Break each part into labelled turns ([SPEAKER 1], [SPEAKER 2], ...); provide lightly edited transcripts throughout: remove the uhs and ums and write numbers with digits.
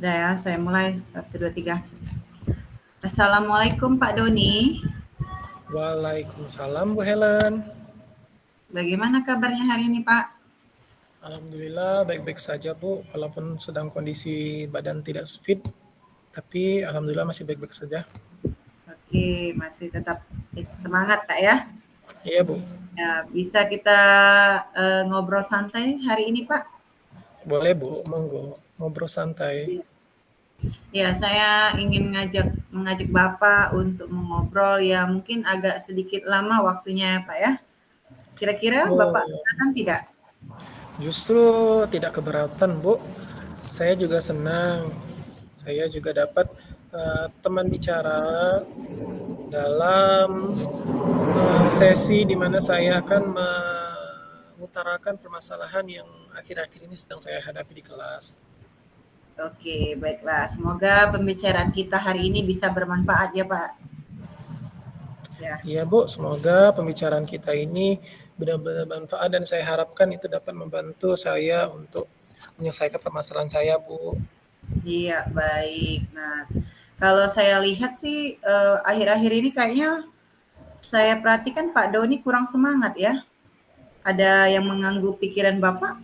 [SPEAKER 1] Udah ya, saya mulai. Satu, dua, tiga. Assalamualaikum Pak Doni.
[SPEAKER 2] Waalaikumsalam Bu Helen.
[SPEAKER 1] Bagaimana kabarnya hari ini Pak?
[SPEAKER 2] Alhamdulillah baik-baik saja Bu, walaupun sedang kondisi badan tidak fit, tapi alhamdulillah masih baik-baik saja.
[SPEAKER 1] Oke, masih tetap semangat Pak ya?
[SPEAKER 2] Iya Bu,
[SPEAKER 1] Ya, bisa kita ngobrol santai hari ini Pak?
[SPEAKER 2] boleh Bu, monggo ngobrol santai.
[SPEAKER 1] Ya, saya ingin mengajak Bapak untuk mengobrol ya mungkin agak sedikit lama waktunya ya Pak ya. Kira-kira Bapak
[SPEAKER 2] Oh,
[SPEAKER 1] keberatan tidak?
[SPEAKER 2] justru tidak keberatan Bu, saya juga senang. Saya juga dapat teman bicara dalam sesi di mana saya akan mengutarakan permasalahan yang akhir-akhir ini sedang saya hadapi di kelas.
[SPEAKER 1] Oke, baiklah. Semoga pembicaraan kita hari ini bisa bermanfaat ya Pak. Ya.
[SPEAKER 2] Iya Bu, semoga pembicaraan kita ini benar-benar bermanfaat dan saya harapkan itu dapat membantu saya untuk menyelesaikan permasalahan saya Bu.
[SPEAKER 1] Iya, baik. Nah, kalau saya lihat sih akhir-akhir ini kayaknya saya perhatikan Pak Doni kurang semangat ya. Ada yang mengganggu pikiran Bapak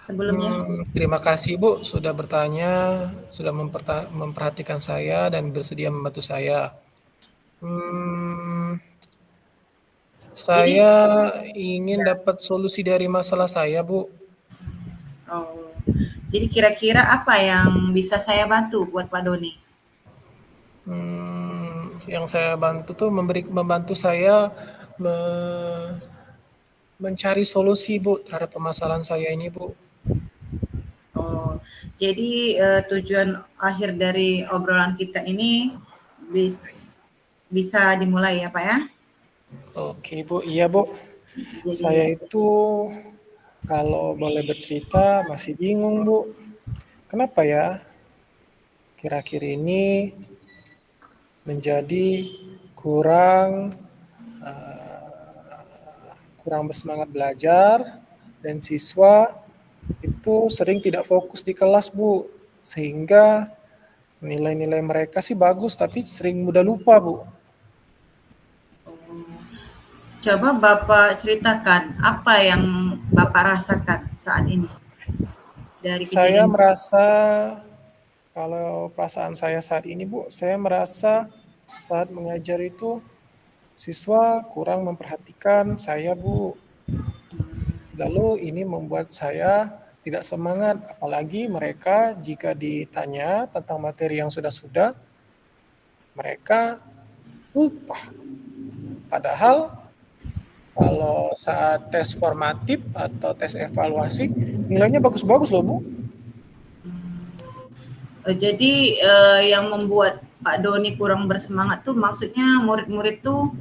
[SPEAKER 1] sebelumnya?
[SPEAKER 2] Terima kasih Bu sudah bertanya, sudah memperhatikan saya dan bersedia membantu saya. Hmm,
[SPEAKER 1] Jadi,
[SPEAKER 2] saya ingin dapat solusi dari masalah saya Bu.
[SPEAKER 1] oh, jadi kira-kira apa yang bisa saya bantu buat Pak Doni?
[SPEAKER 2] Yang saya bantu tuh membantu saya me- mencari solusi Bu terhadap permasalahan saya ini Bu.
[SPEAKER 1] Oh, jadi tujuan akhir dari obrolan kita ini bis, bisa dimulai ya Pak ya?
[SPEAKER 2] Oke Bu, iya Bu. Saya
[SPEAKER 1] Jadi,
[SPEAKER 2] itu kalau boleh bercerita masih bingung Bu. Kenapa ya akhir-akhir ini menjadi kurang kurang bersemangat belajar dan siswa itu sering tidak fokus di kelas Bu. Sehingga nilai-nilai mereka sih bagus tapi sering mudah lupa Bu.
[SPEAKER 1] oh, coba Bapak ceritakan apa yang Bapak rasakan saat ini dari
[SPEAKER 2] Saya
[SPEAKER 1] kejadian.
[SPEAKER 2] merasa kalau perasaan saya saat ini Bu, saya merasa saat mengajar itu siswa kurang memperhatikan saya Bu. Lalu ini membuat saya tidak semangat, apalagi mereka jika ditanya tentang materi yang sudah-sudah, mereka lupa. Padahal kalau saat tes formatif atau tes evaluasi, nilainya bagus-bagus loh Bu.
[SPEAKER 1] Jadi yang membuat Pak Doni kurang bersemangat tuh maksudnya murid-murid tuh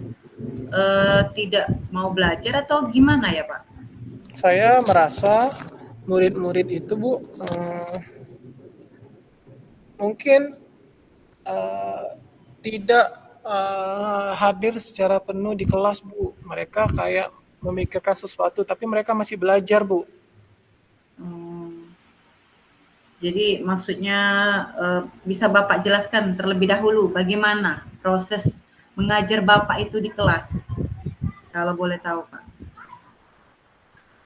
[SPEAKER 1] tidak mau belajar atau gimana ya Pak?
[SPEAKER 2] Saya merasa murid-murid itu Bu, mungkin eh, tidak hadir secara penuh di kelas Bu. Mereka kayak memikirkan sesuatu, tapi mereka masih belajar Bu.
[SPEAKER 1] Hmm, jadi maksudnya bisa Bapak jelaskan terlebih dahulu bagaimana proses mengajar Bapak itu di kelas, kalau boleh tahu Pak,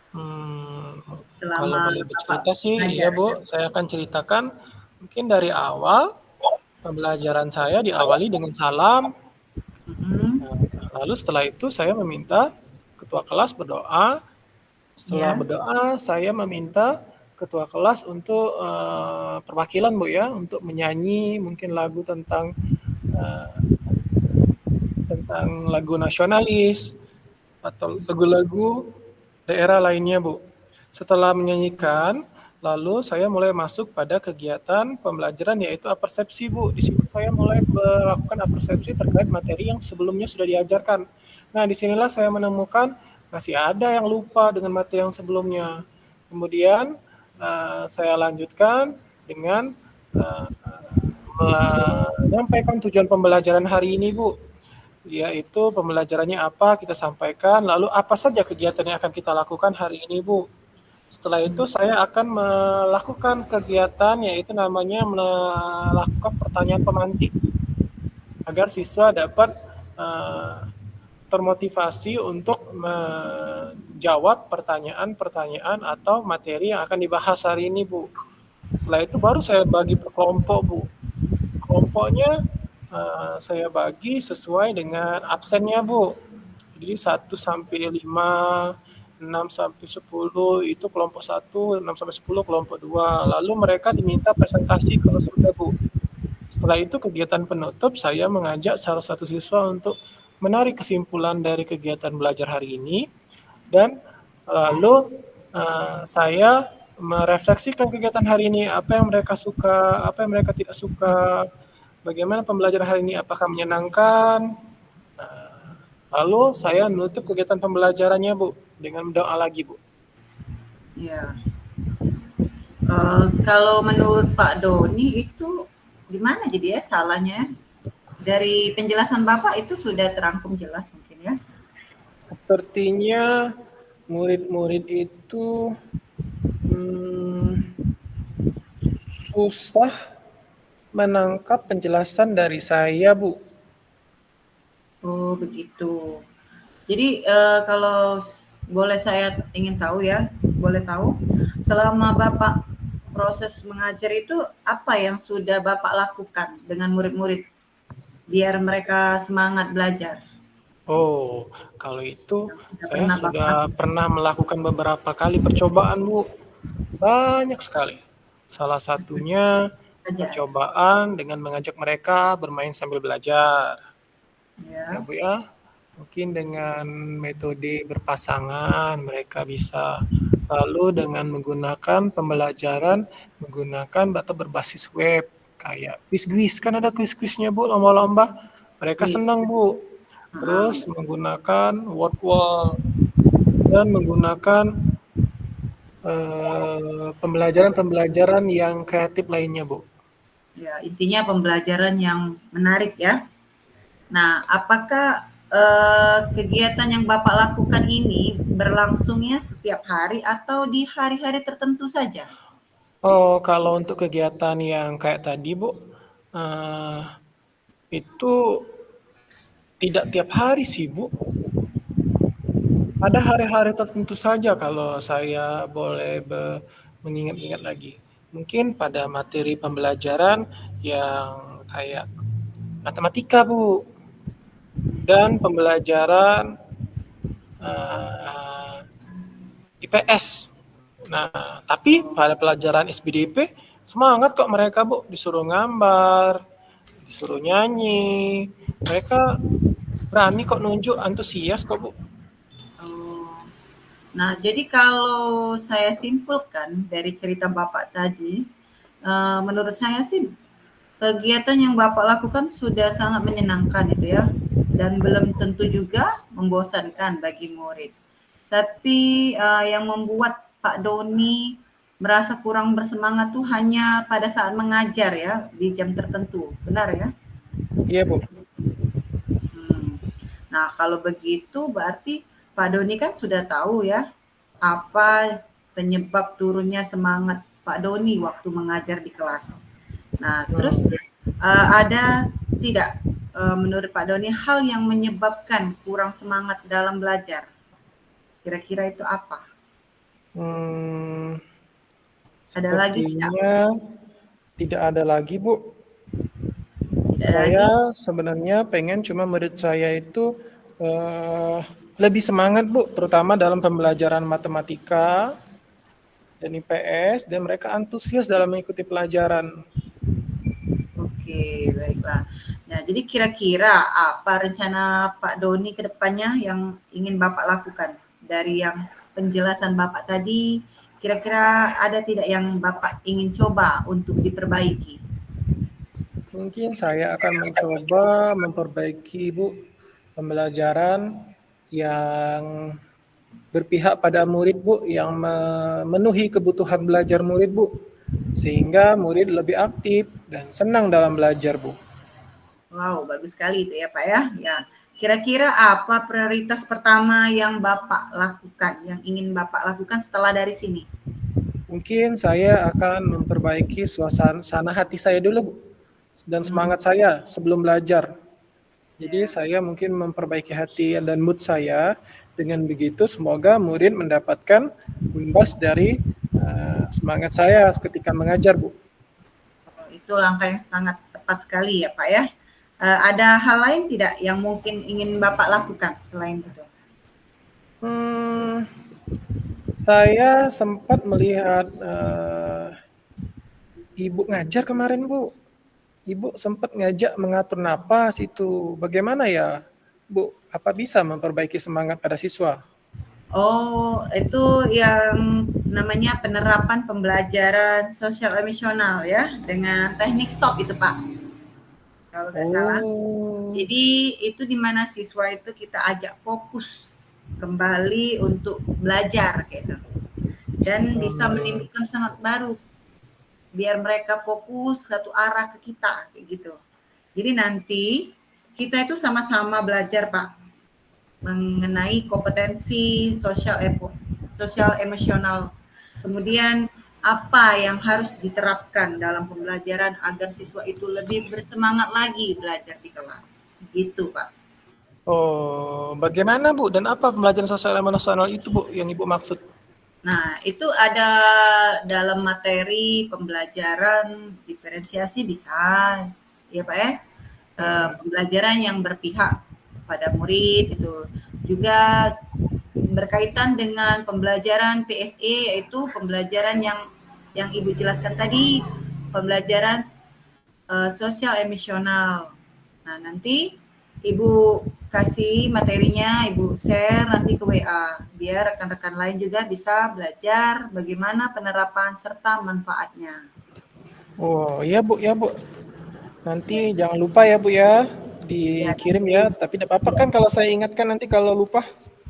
[SPEAKER 2] Hmm, kalau
[SPEAKER 1] selama
[SPEAKER 2] boleh
[SPEAKER 1] Bapak
[SPEAKER 2] bercerita sih, iya
[SPEAKER 1] mengajar.
[SPEAKER 2] Bu, saya akan ceritakan mungkin dari awal pembelajaran saya diawali dengan salam.
[SPEAKER 1] Hmm,
[SPEAKER 2] Lalu setelah itu saya meminta ketua kelas berdoa. Setelah
[SPEAKER 1] ya,
[SPEAKER 2] berdoa, saya meminta ketua kelas untuk perwakilan Bu ya, untuk menyanyi mungkin lagu eh, tentang lagu nasionalis atau lagu-lagu daerah lainnya Bu. Setelah menyanyikan, lalu saya mulai masuk pada kegiatan pembelajaran yaitu apersepsi Bu. Di situ saya mulai melakukan apersepsi terkait materi yang sebelumnya sudah diajarkan. Nah, disinilah saya menemukan masih ada yang lupa dengan materi yang sebelumnya. Kemudian saya lanjutkan dengan uh, menyampaikan tujuan pembelajaran hari ini Bu, yaitu pembelajarannya apa kita sampaikan, lalu apa saja kegiatan yang akan kita lakukan hari ini Bu. Setelah itu saya akan melakukan kegiatan yaitu namanya melakukan pertanyaan pemantik agar siswa dapat termotivasi untuk menjawab pertanyaan-pertanyaan atau materi yang akan dibahas hari ini, Bu. Setelah itu baru saya bagi per kelompok, Bu. Kelompoknya saya bagi sesuai dengan absennya, Bu. Jadi 1 sampai 5, 6 sampai 10 itu kelompok 1, 6 sampai 10 kelompok 2. Lalu mereka diminta presentasi kalau sudah, Bu. Setelah itu kegiatan penutup saya mengajak salah satu siswa untuk menarik kesimpulan dari kegiatan belajar hari ini dan lalu saya merefleksikan kegiatan hari ini, apa yang mereka suka, apa yang mereka tidak suka, bagaimana pembelajaran hari ini, apakah menyenangkan. Lalu saya menutup kegiatan pembelajarannya, Bu, dengan doa lagi, Bu.
[SPEAKER 1] Ya. Kalau menurut Pak Doni itu gimana jadi ya salahnya? Dari penjelasan Bapak itu sudah terangkum jelas mungkin ya?
[SPEAKER 2] Sepertinya murid-murid itu susah menangkap penjelasan dari saya, Bu.
[SPEAKER 1] Oh begitu. Jadi kalau boleh saya ingin tahu ya, boleh tahu selama Bapak proses mengajar itu apa yang sudah Bapak lakukan dengan murid-murid biar mereka semangat belajar?
[SPEAKER 2] Oh, kalau itu
[SPEAKER 1] Yang sudah
[SPEAKER 2] saya
[SPEAKER 1] pernah Bapak
[SPEAKER 2] sudah
[SPEAKER 1] lakukan?
[SPEAKER 2] pernah melakukan beberapa kali percobaan, Bu. Banyak sekali. Salah satunya
[SPEAKER 1] Saja.
[SPEAKER 2] percobaan dengan mengajak mereka bermain sambil belajar. Ya,
[SPEAKER 1] Ya.
[SPEAKER 2] Bu ya. Mungkin dengan metode berpasangan mereka bisa. Lalu dengan menggunakan pembelajaran menggunakan data berbasis web kayak kuis-kuis, kan ada kuis-kuisnya, Bu, lomba-lomba. Mereka
[SPEAKER 1] Wis.
[SPEAKER 2] senang, Bu. Terus menggunakan word wall dan menggunakan pembelajaran-pembelajaran yang kreatif lainnya, Bu.
[SPEAKER 1] Ya, intinya pembelajaran yang menarik ya. Nah, apakah kegiatan yang Bapak lakukan ini berlangsungnya setiap hari atau di hari-hari tertentu saja?
[SPEAKER 2] Oh, kalau untuk kegiatan yang kayak tadi, Bu, itu tidak tiap hari sih, Bu. Ada hari-hari tertentu saja kalau saya boleh mengingat-ingat lagi. Mungkin pada materi pembelajaran yang kayak matematika, Bu, dan pembelajaran IPS. Nah, tapi pada pelajaran SBDP semangat kok mereka, Bu, disuruh gambar, disuruh nyanyi. Mereka berani kok nunjuk, antusias kok, Bu.
[SPEAKER 1] Oh. Nah, jadi kalau saya simpulkan dari cerita Bapak tadi, menurut saya sih kegiatan yang Bapak lakukan sudah sangat menyenangkan itu ya, dan belum tentu juga membosankan bagi murid. Tapi yang membuat Pak Doni merasa kurang bersemangat tuh hanya pada saat mengajar ya di jam tertentu, benar ya?
[SPEAKER 2] Iya, Bu.
[SPEAKER 1] Hmm. Nah kalau begitu berarti Pak Doni kan sudah tahu ya apa penyebab turunnya semangat Pak Doni waktu mengajar di kelas. Nah terus
[SPEAKER 2] Hmm,
[SPEAKER 1] ada tidak menurut Pak Doni hal yang menyebabkan kurang semangat dalam belajar? Kira-kira itu apa?
[SPEAKER 2] hmm,
[SPEAKER 1] Ada lagi tidak?
[SPEAKER 2] sepertinya tidak ada lagi, Bu.
[SPEAKER 1] Tidak lagi?
[SPEAKER 2] Saya sebenarnya pengen cuma murid saya itu eh, lebih semangat, Bu, terutama dalam pembelajaran matematika dan IPS, dan mereka antusias dalam mengikuti pelajaran.
[SPEAKER 1] Oke, baiklah. Nah, jadi kira-kira apa rencana Pak Doni ke depannya yang ingin Bapak lakukan? Dari yang penjelasan Bapak tadi, kira-kira ada tidak yang Bapak ingin coba untuk diperbaiki?
[SPEAKER 2] Mungkin saya akan mencoba memperbaiki, Bu, pembelajaran yang berpihak pada murid, Bu, yang memenuhi kebutuhan belajar murid, Bu, sehingga murid lebih aktif dan senang dalam belajar, Bu.
[SPEAKER 1] Wow, bagus sekali itu ya Pak ya. Ya, Kira-kira apa prioritas pertama yang Bapak lakukan, yang ingin Bapak lakukan setelah dari sini?
[SPEAKER 2] Mungkin saya akan memperbaiki suasana hati saya dulu, Bu, dan
[SPEAKER 1] Hmm,
[SPEAKER 2] semangat saya sebelum belajar. Jadi
[SPEAKER 1] ya.
[SPEAKER 2] saya mungkin memperbaiki hati dan mood saya. Dengan begitu semoga murid mendapatkan imbas dari semangat saya ketika mengajar, Bu.
[SPEAKER 1] Oh, itu langkah yang sangat tepat sekali ya Pak ya. Ada hal lain tidak yang mungkin ingin Bapak lakukan selain itu?
[SPEAKER 2] Hmm, saya sempat melihat ibu ngajar kemarin, Bu. Ibu sempat ngajak mengatur napas itu. Bagaimana ya, Bu? Apa bisa memperbaiki semangat pada siswa?
[SPEAKER 1] Oh, itu yang namanya penerapan pembelajaran sosial emosional ya, dengan teknik stop itu Pak, kalau nggak salah.
[SPEAKER 2] Oh,
[SPEAKER 1] Jadi itu di mana siswa itu kita ajak fokus kembali untuk belajar gitu, dan bisa
[SPEAKER 2] hmm,
[SPEAKER 1] menimbulkan semangat baru biar mereka fokus satu arah ke kita kayak gitu. Jadi nanti kita itu sama-sama belajar Pak mengenai kompetensi sosial emosional. Kemudian apa yang harus diterapkan dalam pembelajaran agar siswa itu lebih bersemangat lagi belajar di kelas. Gitu, Pak.
[SPEAKER 2] oh, bagaimana Bu? Dan apa pembelajaran sosial emosional itu Bu yang Ibu maksud?
[SPEAKER 1] Nah, itu ada dalam materi pembelajaran diferensiasi bisa, ya Pak ya.
[SPEAKER 2] Hmm,
[SPEAKER 1] Pembelajaran yang berpihak pada murid itu juga berkaitan dengan pembelajaran PSE, yaitu pembelajaran yang Ibu jelaskan tadi, pembelajaran sosial emosional. Nah, nanti Ibu kasih materinya, Ibu share nanti ke WA, biar rekan-rekan lain juga bisa belajar bagaimana penerapan serta manfaatnya.
[SPEAKER 2] oh iya Bu, ya Bu. Nanti jangan lupa ya Bu ya,
[SPEAKER 1] Ya,
[SPEAKER 2] dikirim
[SPEAKER 1] nanti,
[SPEAKER 2] ya. Tapi tidak apa-apa
[SPEAKER 1] ya.
[SPEAKER 2] kan kalau saya ingatkan nanti kalau lupa?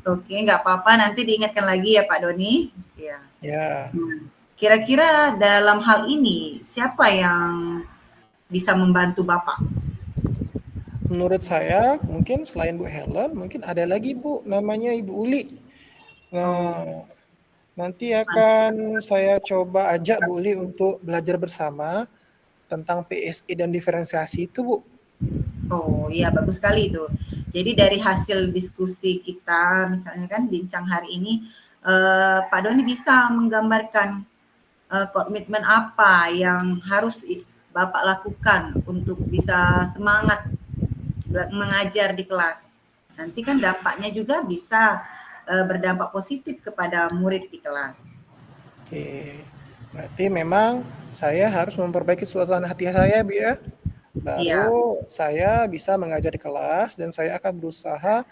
[SPEAKER 1] Oke, nggak apa-apa, nanti diingatkan lagi ya Pak Doni. Ya.
[SPEAKER 2] Ya,
[SPEAKER 1] Nah, kira-kira dalam hal ini siapa yang bisa membantu Bapak?
[SPEAKER 2] menurut saya mungkin selain Bu Helen, mungkin ada lagi Bu, namanya Ibu Uli.
[SPEAKER 1] Oh,
[SPEAKER 2] Nah, nanti akan saya coba ajak Bu Uli untuk belajar bersama tentang PSI dan diferensiasi itu, Bu.
[SPEAKER 1] oh iya bagus sekali itu. Jadi dari hasil diskusi kita, misalnya kan bincang hari ini, Pak Doni bisa menggambarkan komitmen apa yang harus Bapak lakukan untuk bisa semangat mengajar di kelas. Nanti kan dampaknya juga bisa berdampak positif kepada murid di kelas.
[SPEAKER 2] Oke, berarti memang saya harus memperbaiki suasana hati saya, Bu ya.
[SPEAKER 1] Iya,
[SPEAKER 2] Baru saya bisa mengajar di kelas dan saya akan berusaha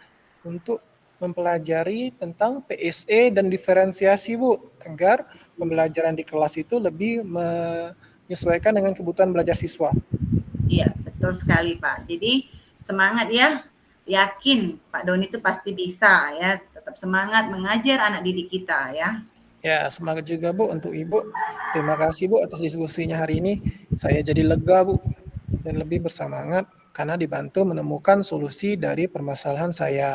[SPEAKER 2] untuk mempelajari tentang PSE dan diferensiasi, Bu, agar pembelajaran di kelas itu lebih menyesuaikan dengan kebutuhan belajar siswa.
[SPEAKER 1] iya betul sekali Pak. Jadi semangat ya, yakin Pak Doni itu pasti bisa ya, tetap semangat mengajar anak didik kita ya.
[SPEAKER 2] Ya, semangat juga Bu untuk Ibu. Terima kasih Bu atas diskusinya hari ini. Saya jadi lega Bu dan lebih bersemangat karena dibantu menemukan solusi dari permasalahan saya.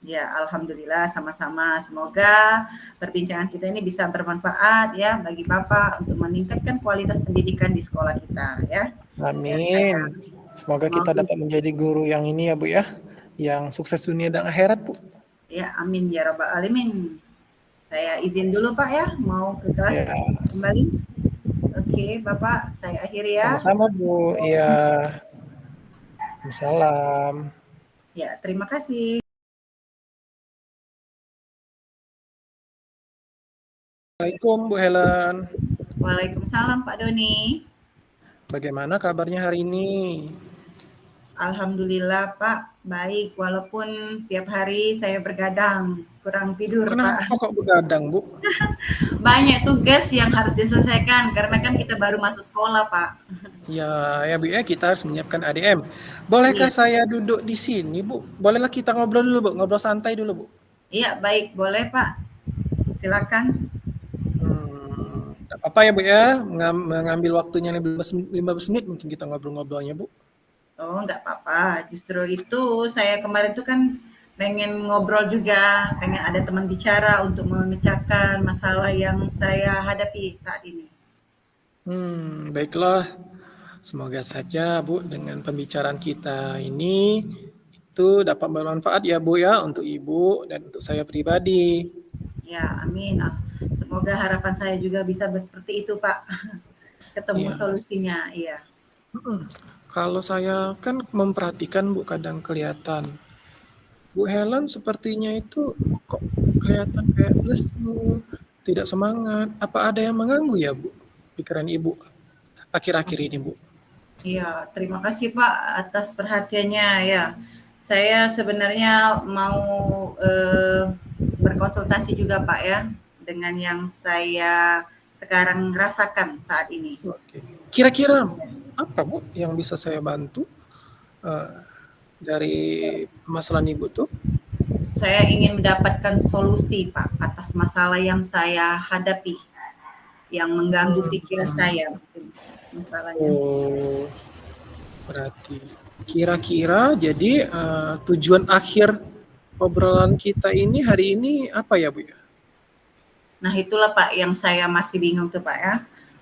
[SPEAKER 1] Ya, alhamdulillah sama-sama. Semoga perbincangan kita ini bisa bermanfaat ya bagi Bapak untuk meningkatkan kualitas pendidikan di sekolah kita ya. Dan saya
[SPEAKER 2] Amin. Semoga kita
[SPEAKER 1] mohon
[SPEAKER 2] dapat menjadi guru yang ini ya Bu ya, yang sukses dunia dan akhirat Bu.
[SPEAKER 1] ya amin ya rabbal alamin. Saya izin dulu Pak ya, mau ke kelas
[SPEAKER 2] Ya,
[SPEAKER 1] kembali. Oke, Bapak, saya akhiri ya.
[SPEAKER 2] sama-sama Bu. Iya. Salam.
[SPEAKER 1] Ya, terima kasih.
[SPEAKER 2] Assalamualaikum Bu Helen.
[SPEAKER 1] Waalaikumsalam Pak Doni.
[SPEAKER 2] Bagaimana kabarnya hari ini?
[SPEAKER 1] Alhamdulillah Pak, baik. Walaupun tiap hari saya bergadang, kurang tidur
[SPEAKER 2] Kenapa
[SPEAKER 1] Pak.
[SPEAKER 2] kok begadang Bu?
[SPEAKER 1] Banyak tugas yang harus diselesaikan karena kan kita baru masuk sekolah Pak.
[SPEAKER 2] Ya, ya Bu ya, kita harus menyiapkan ADM. Bolehkah
[SPEAKER 1] Iya,
[SPEAKER 2] saya duduk di sini Bu? Bolehlah kita ngobrol dulu Bu, ngobrol santai dulu Bu.
[SPEAKER 1] iya baik, boleh Pak. Silakan.
[SPEAKER 2] Apa ya Bu ya, mengambil waktunya 15 menit mungkin kita ngobrol-ngobrolnya Bu.
[SPEAKER 1] Oh, nggak apa-apa. Justru itu saya kemarin tuh kan pengen ngobrol juga, pengen ada teman bicara untuk memecahkan masalah yang saya hadapi saat ini.
[SPEAKER 2] Baiklah. Semoga saja Bu dengan pembicaraan kita ini itu dapat bermanfaat ya Bu ya untuk Ibu dan untuk saya pribadi.
[SPEAKER 1] Ya, amin. Ah, semoga harapan saya juga bisa seperti itu, Pak. Ketemu
[SPEAKER 2] Ya,
[SPEAKER 1] solusinya, iya.
[SPEAKER 2] kalau saya kan memperhatikan Bu kadang kelihatan Bu Helen sepertinya itu kok kelihatan kayak lesu, tidak semangat. Apa ada yang mengganggu ya Bu pikiran Ibu akhir-akhir ini Bu?
[SPEAKER 1] Iya, terima kasih Pak atas perhatiannya ya. Saya sebenarnya mau berkonsultasi juga Pak ya dengan yang saya sekarang rasakan saat ini.
[SPEAKER 2] Oke. Kira-kira apa Bu yang bisa saya bantu eh, dari masalah Ibu tuh?
[SPEAKER 1] Saya ingin mendapatkan solusi Pak atas masalah yang saya hadapi yang mengganggu pikiran
[SPEAKER 2] Hmm,
[SPEAKER 1] saya mungkin masalahnya.
[SPEAKER 2] oh, berarti kira-kira jadi tujuan akhir obrolan kita ini hari ini apa ya Bu ya?
[SPEAKER 1] Nah, itulah Pak yang saya masih bingung tuh Pak ya.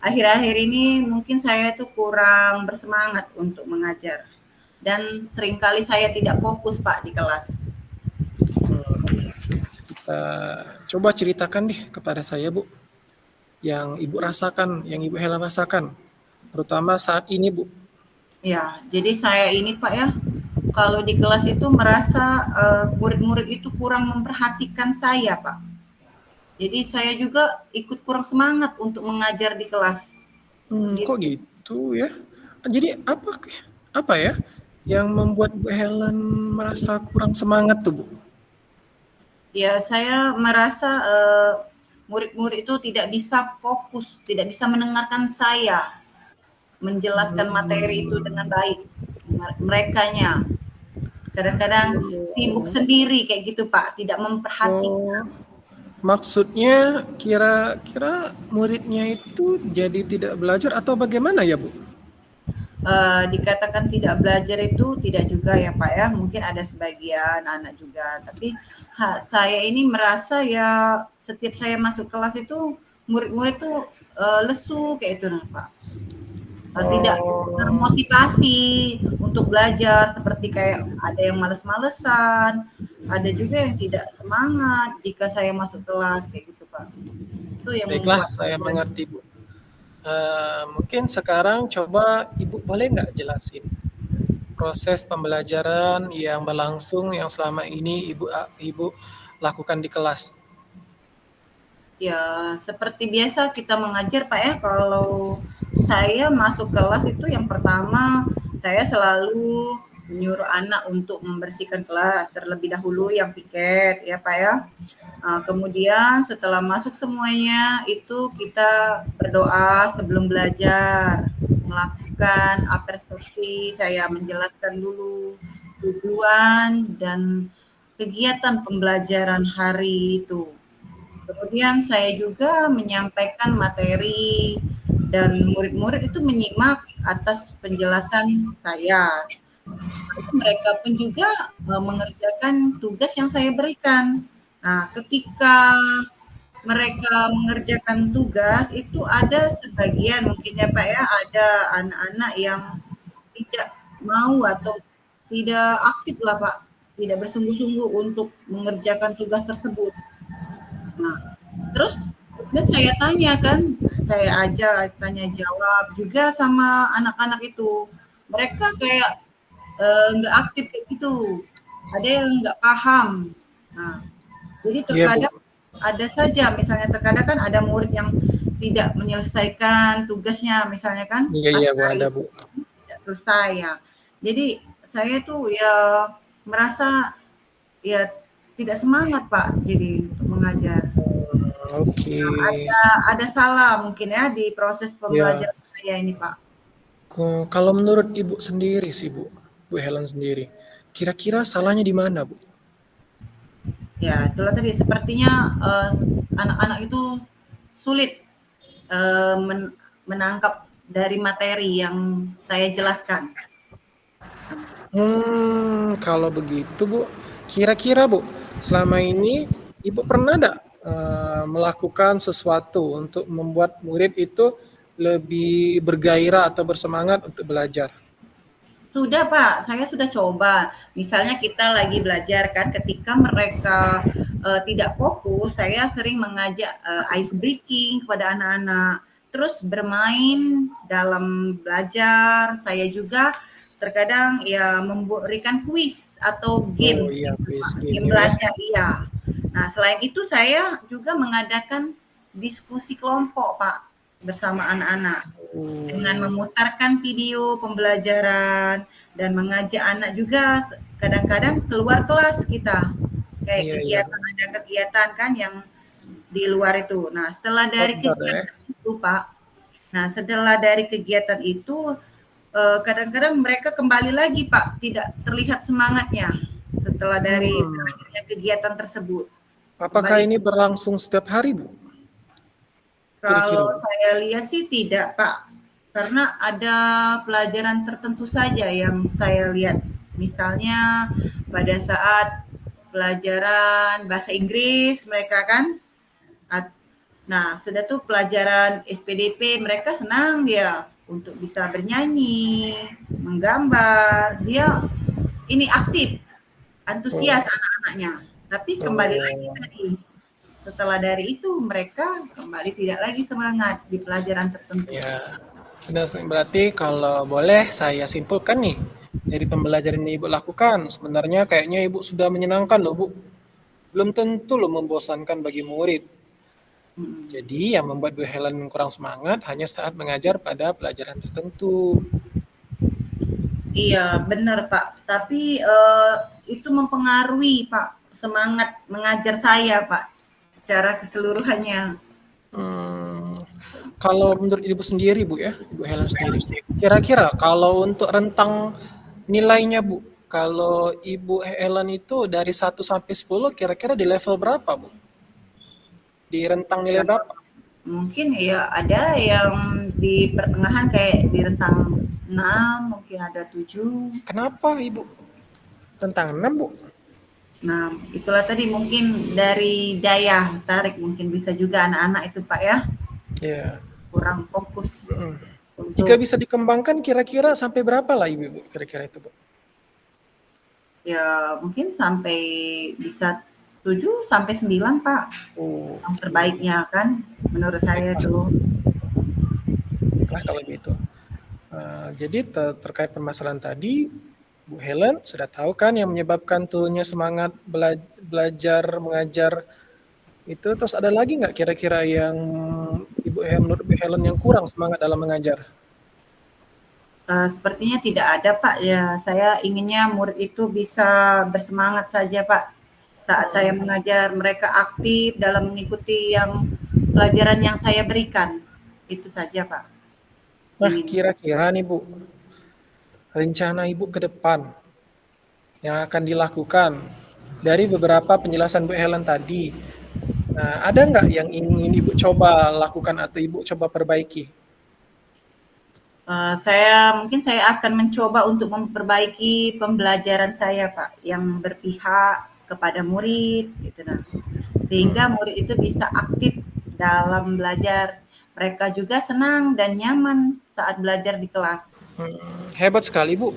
[SPEAKER 1] Akhir-akhir ini mungkin saya tuh kurang bersemangat untuk mengajar. Dan seringkali saya tidak fokus Pak di kelas.
[SPEAKER 2] Hmm, kita coba ceritakan deh kepada saya Bu, yang Ibu rasakan, yang Ibu Helen rasakan, terutama saat ini Bu.
[SPEAKER 1] Ya, jadi saya ini Pak ya, kalau di kelas itu merasa murid-murid itu kurang memperhatikan saya Pak. Jadi saya juga ikut kurang semangat untuk mengajar di kelas.
[SPEAKER 2] Kok
[SPEAKER 1] Gitu.
[SPEAKER 2] gitu ya? Jadi apa ya yang membuat Bu Helen merasa kurang semangat tuh Bu?
[SPEAKER 1] Ya, saya merasa murid-murid itu tidak bisa fokus, tidak bisa mendengarkan saya menjelaskan materi itu dengan
[SPEAKER 2] Hmm,
[SPEAKER 1] baik. Merekanya kadang-kadang sibuk
[SPEAKER 2] oh,
[SPEAKER 1] sendiri kayak gitu Pak, tidak memperhatikan.
[SPEAKER 2] oh, maksudnya kira-kira muridnya itu jadi tidak belajar atau bagaimana ya Bu?
[SPEAKER 1] Dikatakan tidak belajar itu tidak juga ya Pak ya, mungkin ada sebagian anak juga, tapi saya ini merasa ya setiap saya masuk kelas itu murid-murid tuh lesu kayak itu nah Pak. Tidak
[SPEAKER 2] Oh,
[SPEAKER 1] termotivasi untuk belajar seperti kayak ada yang males-malesan, ada juga yang tidak semangat jika saya masuk kelas kayak gitu Pak. Itu yang
[SPEAKER 2] baiklah,
[SPEAKER 1] membuat
[SPEAKER 2] saya
[SPEAKER 1] pikiran.
[SPEAKER 2] mengerti Bu. Mungkin sekarang coba Ibu boleh nggak jelasin proses pembelajaran yang berlangsung yang selama ini Ibu lakukan di kelas?
[SPEAKER 1] Ya, seperti biasa kita mengajar Pak ya, kalau saya masuk kelas itu yang pertama saya selalu menyuruh anak untuk membersihkan kelas terlebih dahulu yang piket ya Pak ya. Kemudian setelah masuk semuanya itu kita berdoa sebelum belajar, melakukan apresiasi, saya menjelaskan dulu tujuan dan kegiatan pembelajaran hari itu. Kemudian saya juga menyampaikan materi dan murid-murid itu menyimak atas penjelasan saya. Lalu mereka pun juga mengerjakan tugas yang saya berikan. Nah, ketika mereka mengerjakan tugas itu ada sebagian mungkin ya Pak ya, ada anak-anak yang tidak mau atau tidak aktif lah Pak, tidak bersungguh-sungguh untuk mengerjakan tugas tersebut. Nah, terus kemudian saya tanya kan, saya ajak tanya jawab juga sama anak-anak itu. Mereka kayak nggak aktif kayak gitu. Ada yang nggak paham. Nah, jadi
[SPEAKER 2] Iya Bu,
[SPEAKER 1] terkadang ada saja, misalnya terkadang kan ada murid yang tidak menyelesaikan tugasnya, misalnya kan
[SPEAKER 2] iya
[SPEAKER 1] pas
[SPEAKER 2] iya Bu
[SPEAKER 1] hari
[SPEAKER 2] ada Bu.
[SPEAKER 1] itu tidak selesai ya. Jadi saya tuh ya merasa ya tidak semangat Pak, jadi untuk mengajar.
[SPEAKER 2] Oke,
[SPEAKER 1] Ada salah mungkin ya di proses
[SPEAKER 2] ya.
[SPEAKER 1] pembelajaran saya ini, Pak.
[SPEAKER 2] Kalau menurut Ibu sendiri sih Bu, Bu Helen sendiri, kira-kira salahnya di mana Bu?
[SPEAKER 1] Ya, itulah tadi sepertinya anak-anak itu sulit menangkap dari materi yang saya jelaskan.
[SPEAKER 2] Kalau begitu Bu, kira-kira Bu, selama ini Ibu pernah nggak melakukan sesuatu untuk membuat murid itu lebih bergairah atau bersemangat untuk belajar?
[SPEAKER 1] Sudah Pak, saya sudah coba. Misalnya kita lagi belajar kan, ketika mereka tidak fokus, saya sering mengajak ice breaking kepada anak-anak. Terus bermain dalam belajar. Saya juga terkadang ya memberikan kuis atau
[SPEAKER 2] Oh
[SPEAKER 1] games
[SPEAKER 2] iya,
[SPEAKER 1] gitu
[SPEAKER 2] quiz
[SPEAKER 1] Pak,
[SPEAKER 2] game
[SPEAKER 1] game
[SPEAKER 2] ya.
[SPEAKER 1] belajar iya. Nah selain itu saya juga mengadakan diskusi kelompok Pak bersama anak-anak dengan
[SPEAKER 2] Oh,
[SPEAKER 1] memutarkan video pembelajaran dan mengajak anak juga kadang-kadang keluar kelas kita kayak
[SPEAKER 2] iya iya Bu.
[SPEAKER 1] kegiatan ada kegiatan kan yang di luar itu. Nah setelah dari
[SPEAKER 2] Outdoor ya.
[SPEAKER 1] kegiatan itu Pak, nah setelah dari kegiatan itu kadang-kadang mereka kembali lagi Pak tidak terlihat semangatnya setelah dari
[SPEAKER 2] Hmm,
[SPEAKER 1] berakhirnya kegiatan tersebut
[SPEAKER 2] apakah
[SPEAKER 1] kembali.
[SPEAKER 2] ini berlangsung setiap hari Bu? Kira-kira
[SPEAKER 1] Kalau
[SPEAKER 2] Bu?
[SPEAKER 1] saya lihat sih tidak, Pak. Karena ada pelajaran tertentu saja yang saya lihat. Misalnya pada saat pelajaran bahasa Inggris mereka kan, nah sudah tuh pelajaran SPDP mereka senang dia untuk bisa bernyanyi, menggambar, dia ini aktif, antusias
[SPEAKER 2] Oh,
[SPEAKER 1] anak-anaknya. Tapi kembali lagi
[SPEAKER 2] oh.
[SPEAKER 1] tadi, setelah dari itu mereka kembali tidak lagi semangat di pelajaran tertentu.
[SPEAKER 2] Ya, benar. Berarti kalau boleh saya simpulkan nih, dari pembelajaran yang Ibu lakukan, sebenarnya kayaknya Ibu sudah menyenangkan loh Bu. Belum tentu loh membosankan bagi murid.
[SPEAKER 1] Hmm.
[SPEAKER 2] Jadi yang membuat Bu Helen kurang semangat hanya saat mengajar pada pelajaran tertentu.
[SPEAKER 1] Iya, benar Pak. Tapi itu mempengaruhi Pak semangat mengajar saya Pak secara keseluruhannya.
[SPEAKER 2] Hmm, kalau menurut Ibu sendiri Bu ya, Ibu Helen sendiri, kira-kira kalau untuk rentang nilainya Bu, kalau Ibu Helen itu dari 1 sampai 10, kira-kira di level berapa Bu? Di rentang nilai
[SPEAKER 1] Ya,
[SPEAKER 2] berapa?
[SPEAKER 1] mungkin ya ada yang di pertengahan kayak di rentang 6, mungkin ada 7.
[SPEAKER 2] Kenapa Ibu? Tentang 6 Bu?
[SPEAKER 1] Nah, itulah tadi mungkin dari daya tarik mungkin bisa juga anak-anak itu Pak ya
[SPEAKER 2] Ya.
[SPEAKER 1] kurang fokus
[SPEAKER 2] Mm. Jika
[SPEAKER 1] untuk
[SPEAKER 2] bisa dikembangkan kira-kira sampai berapa lah Ibu kira-kira itu Bu?
[SPEAKER 1] ya mungkin sampai bisa 7 sampai 9 Pak. Yang
[SPEAKER 2] Oke.
[SPEAKER 1] terbaiknya kan menurut saya
[SPEAKER 2] Baiklah,
[SPEAKER 1] tuh.
[SPEAKER 2] baiklah kalau gitu. Jadi terkait permasalahan tadi, Bu Helen sudah tahu kan yang menyebabkan turunnya semangat belajar mengajar itu. Terus ada lagi nggak kira-kira yang menurut Bu Helen yang kurang semangat dalam mengajar?
[SPEAKER 1] Sepertinya tidak ada Pak ya, saya inginnya murid itu bisa bersemangat saja Pak, saat saya
[SPEAKER 2] Hmm.
[SPEAKER 1] mengajar mereka aktif dalam mengikuti yang pelajaran yang saya berikan, itu saja Pak
[SPEAKER 2] Nah,
[SPEAKER 1] ingin.
[SPEAKER 2] kira-kira nih Bu, rencana Ibu ke depan yang akan dilakukan dari beberapa penjelasan Bu Helen tadi. Nah, ada nggak yang ingin Ibu coba lakukan atau Ibu coba perbaiki?
[SPEAKER 1] Saya akan mencoba untuk memperbaiki pembelajaran saya Pak, yang berpihak kepada murid gitu nah. Sehingga
[SPEAKER 2] Hmm.
[SPEAKER 1] murid itu bisa aktif dalam belajar. Mereka juga senang dan nyaman saat belajar di kelas.
[SPEAKER 2] Hebat sekali Bu.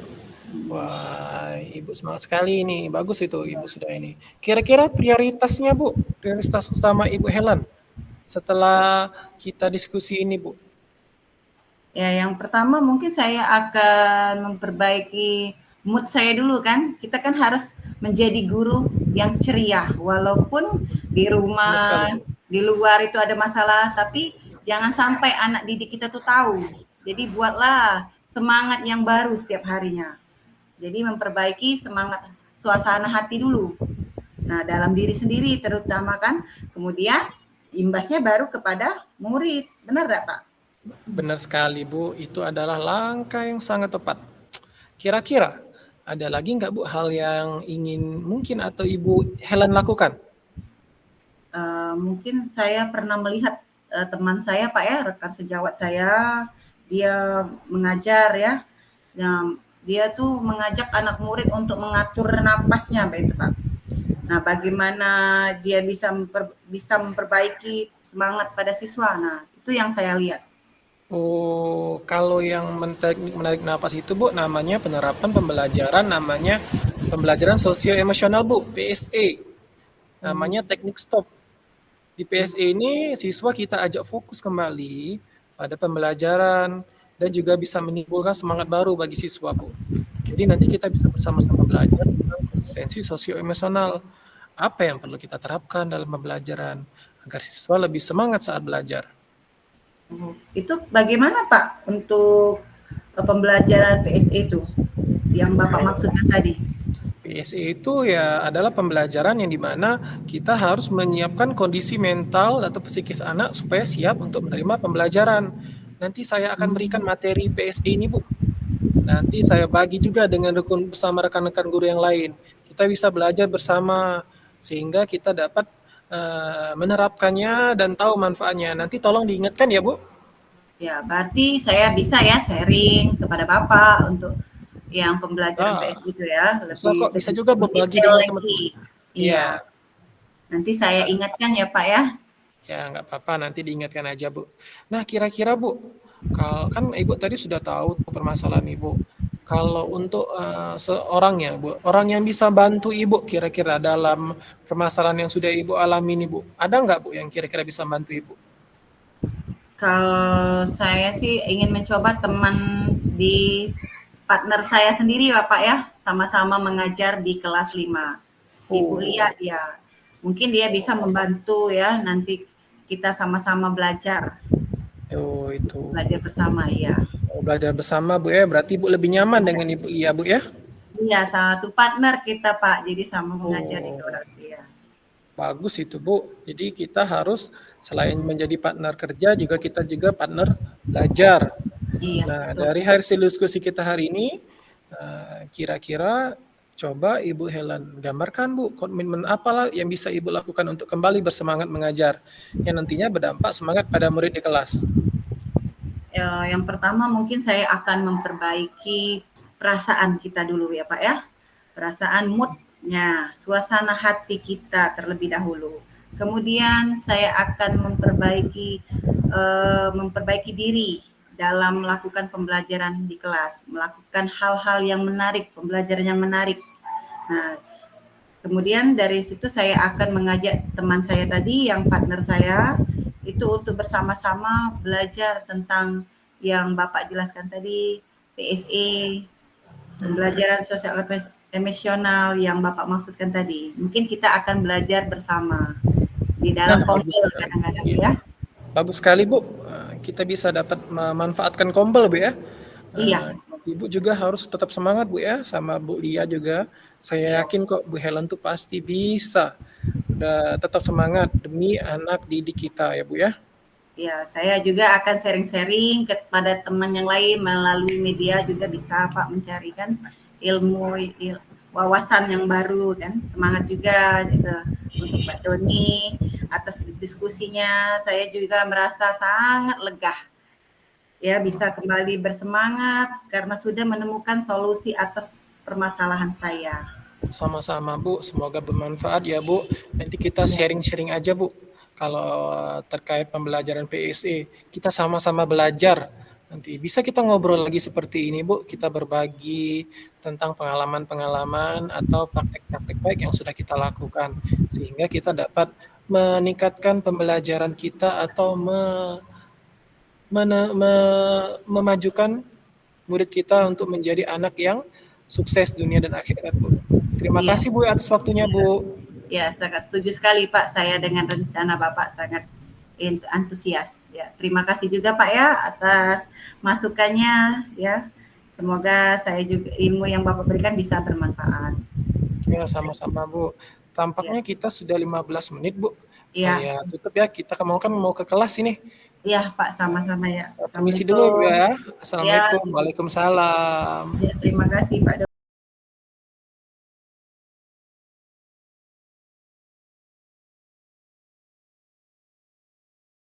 [SPEAKER 2] Wah, Ibu semangat sekali ini. Bagus itu Ibu sudah ini. Kira-kira prioritasnya Bu, prioritas utama Ibu Helen setelah kita diskusi ini Bu.
[SPEAKER 1] Ya, yang pertama mungkin saya akan memperbaiki mood saya dulu kan. Kita kan harus menjadi guru yang ceria, walaupun di
[SPEAKER 2] Benar sekali
[SPEAKER 1] rumah,
[SPEAKER 2] Bu.
[SPEAKER 1] di luar itu ada masalah, tapi jangan sampai anak didik kita tuh tahu. Jadi buatlah semangat yang baru setiap harinya. Jadi memperbaiki semangat suasana hati dulu. Nah, dalam diri sendiri terutama kan, kemudian imbasnya baru kepada murid. Benar nggak, Pak?
[SPEAKER 2] Benar sekali Bu, itu adalah langkah yang sangat tepat. Kira-kira ada lagi nggak Bu hal yang ingin mungkin atau Ibu Helen lakukan?
[SPEAKER 1] Mungkin saya pernah melihat teman saya, Pak ya, rekan sejawat saya, dia mengajar ya, yang dia tuh mengajak anak murid untuk mengatur napasnya, Pak, itu, Pak. Nah, bagaimana dia bisa memperbaiki semangat pada siswa. Nah, itu yang saya lihat.
[SPEAKER 2] Oh, kalau yang menarik napas itu Bu, namanya penerapan pembelajaran, namanya pembelajaran sosio emosional Bu, PSE.
[SPEAKER 1] Hmm,
[SPEAKER 2] Namanya teknik stop. Di
[SPEAKER 1] hmm,
[SPEAKER 2] PSE ini siswa kita ajak fokus kembali pada pembelajaran dan juga bisa menimbulkan semangat baru bagi siswa, Bu. Jadi nanti kita bisa bersama-sama belajar tentang kompetensi sosio emosional. Apa yang perlu kita terapkan dalam pembelajaran agar siswa lebih semangat saat belajar.
[SPEAKER 1] Itu bagaimana, Pak, untuk pembelajaran PSE itu yang Bapak maksudkan tadi?
[SPEAKER 2] PSE itu ya adalah pembelajaran yang dimana kita harus menyiapkan kondisi mental atau psikis anak supaya siap untuk menerima pembelajaran. Nanti saya akan berikan
[SPEAKER 1] Hmm,
[SPEAKER 2] materi PSE ini Bu. Nanti saya bagi juga dengan bersama rekan-rekan guru yang lain. Kita bisa belajar bersama sehingga kita dapat menerapkannya dan tahu manfaatnya. Nanti tolong diingatkan ya Bu.
[SPEAKER 1] ya, berarti saya bisa ya sharing kepada Bapak untuk yang
[SPEAKER 2] Bisa,
[SPEAKER 1] pembelajaran PS itu ya,
[SPEAKER 2] bisa
[SPEAKER 1] lebih
[SPEAKER 2] kok. Bisa
[SPEAKER 1] lebih
[SPEAKER 2] juga berbagi
[SPEAKER 1] mendetail
[SPEAKER 2] dengan teman-teman.
[SPEAKER 1] lagi. Iya,
[SPEAKER 2] Iya,
[SPEAKER 1] nanti saya ingatkan ya Pak ya.
[SPEAKER 2] ya, nggak apa-apa, nanti diingatkan aja, Bu. Nah, kira-kira, Bu, kalau kan Ibu tadi sudah tahu permasalahan Ibu. Kalau untuk seorang ya, Bu, orang yang bisa bantu Ibu kira-kira dalam permasalahan yang sudah Ibu alami nih, Bu. Ada nggak, Bu, yang kira-kira bisa bantu Ibu?
[SPEAKER 1] Kalau saya sih ingin mencoba teman di partner saya sendiri ya Pak ya, sama-sama mengajar di kelas 5. Ibu
[SPEAKER 2] Oh,
[SPEAKER 1] lihat ya, mungkin dia bisa membantu ya, nanti kita sama-sama belajar,
[SPEAKER 2] oh itu.
[SPEAKER 1] belajar bersama ya.
[SPEAKER 2] Oh, belajar bersama, Bu ya. Berarti Ibu lebih nyaman dengan Ibu, iya, Bu ya?
[SPEAKER 1] Iya, satu partner kita Pak, jadi sama mengajar di
[SPEAKER 2] Oh,
[SPEAKER 1] kelas ya.
[SPEAKER 2] bagus itu, Bu. Jadi kita harus selain menjadi partner kerja, juga kita juga partner belajar.
[SPEAKER 1] Iya,
[SPEAKER 2] Nah,
[SPEAKER 1] betul.
[SPEAKER 2] dari hasil diskusi kita hari ini, kira-kira coba Ibu Helen gambarkan, Bu, komitmen apalah yang bisa Ibu lakukan untuk kembali bersemangat mengajar, yang nantinya berdampak semangat pada murid di kelas.
[SPEAKER 1] Yang pertama mungkin saya akan memperbaiki perasaan kita dulu ya Pak ya. Perasaan moodnya, suasana hati kita terlebih dahulu. Kemudian saya akan memperbaiki diri dalam melakukan pembelajaran di kelas, melakukan hal-hal yang menarik, pembelajaran yang menarik. Nah, kemudian dari situ saya akan mengajak teman saya tadi yang partner saya itu untuk bersama-sama belajar tentang yang Bapak jelaskan tadi, PSE, pembelajaran sosial emosional yang Bapak maksudkan tadi. Mungkin kita akan belajar bersama di
[SPEAKER 2] Nah,
[SPEAKER 1] dalam
[SPEAKER 2] bagus
[SPEAKER 1] kompil
[SPEAKER 2] sekali.
[SPEAKER 1] kadang-kadang
[SPEAKER 2] Iya.
[SPEAKER 1] ya.
[SPEAKER 2] Bagus sekali, Bu. Kita bisa dapat memanfaatkan kompel, Bu ya.
[SPEAKER 1] Iya,
[SPEAKER 2] Ibu juga harus tetap semangat, Bu ya, sama Bu Lia juga. Saya
[SPEAKER 1] iya.
[SPEAKER 2] yakin kok Bu Helen tuh pasti bisa. Udah tetap semangat demi anak didik kita ya, Bu ya.
[SPEAKER 1] Ya, saya juga akan sharing-sharing kepada teman yang lain melalui media juga bisa Pak mencari kan ilmu wawasan yang baru kan. Semangat juga gitu untuk Pak Doni atas diskusinya. Saya juga merasa sangat lega ya bisa kembali bersemangat karena sudah menemukan solusi atas permasalahan saya.
[SPEAKER 2] Sama-sama, Bu. Semoga bermanfaat ya, Bu. Nanti kita
[SPEAKER 1] Ya,
[SPEAKER 2] sharing-sharing aja, Bu. Kalau terkait pembelajaran PSE, kita sama-sama belajar. Nanti bisa kita ngobrol lagi seperti ini, Bu. Kita berbagi tentang pengalaman-pengalaman atau praktek-praktek baik yang sudah kita lakukan. Sehingga kita dapat meningkatkan pembelajaran kita atau memajukan murid kita untuk menjadi anak yang sukses dunia dan akhirat, Bu. Terima
[SPEAKER 1] iya,
[SPEAKER 2] kasih, Bu, atas waktunya,
[SPEAKER 1] iya.
[SPEAKER 2] Bu.
[SPEAKER 1] Ya, sangat setuju sekali Pak. Saya dengan rencana Bapak sangat antusias. Ya, terima kasih juga Pak ya atas masukannya ya. Semoga saya juga ilmu yang Bapak berikan bisa bermanfaat.
[SPEAKER 2] Ya, sama-sama, Bu.
[SPEAKER 1] Ya,
[SPEAKER 2] Tampaknya kita sudah 15 menit, Bu.
[SPEAKER 1] iya,
[SPEAKER 2] Saya tutup ya. Kita mau kan mau ke kelas ini.
[SPEAKER 1] iya Pak sama-sama ya.
[SPEAKER 2] Saya permisi dulu, Bu
[SPEAKER 1] Assalamualaikum.
[SPEAKER 2] ya.
[SPEAKER 1] Ya,
[SPEAKER 2] Assalamualaikum. Waalaikumsalam.
[SPEAKER 1] ya terima kasih Pak.